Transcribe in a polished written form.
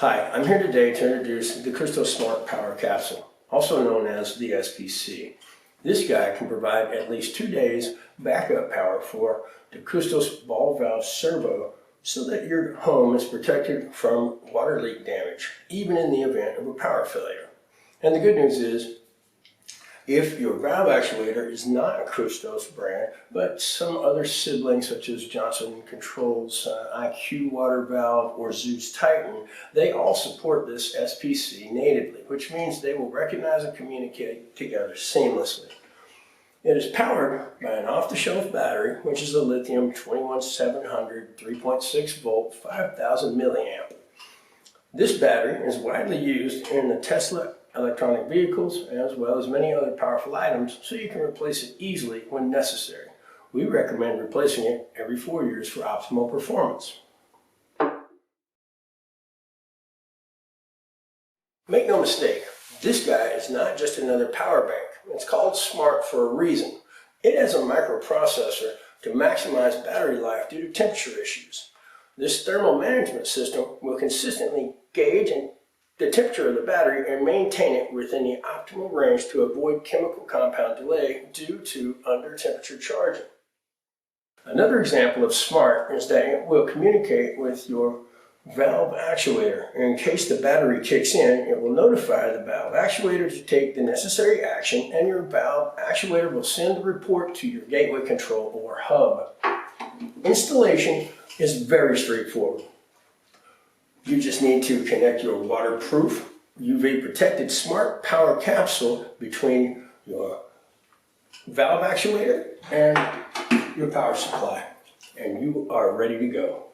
Hi, I'm here today to introduce the Crystal Smart Power Capsule, also known as the SPC. This guy can provide at least 2 days backup power for the Crystal's ball valve servo so that your home is protected from water leak damage, even in the event of a power failure. And the good news is, if your valve actuator is not a Crystal's brand, but some other siblings such as Johnson Controls IQ water valve or Zeus Titan, they all support this SPC natively, which means they will recognize and communicate together seamlessly. It is powered by an off-the-shelf battery, which is a lithium 21700 3.6 volt 5000 milliamp. This battery is widely used in the Tesla electronic vehicles as well as many other powerful items, so you can replace it easily when necessary. We recommend replacing it every 4 years for optimal performance. Make no mistake, this guy is not just another power bank. It's called Smart for a reason. It has a microprocessor to maximize battery life due to temperature issues. This thermal management system will consistently gauge the temperature of the battery and maintain it within the optimal range to avoid chemical compound delay due to under temperature charging. Another example of Smart is that it will communicate with your valve actuator. In case the battery kicks in, it will notify the valve actuator to take the necessary action, and your valve actuator will send the report to your gateway control or hub. Installation is very straightforward. You just need to connect your waterproof, UV protected Smart Power Capsule between your valve actuator and your power supply, and you are ready to go.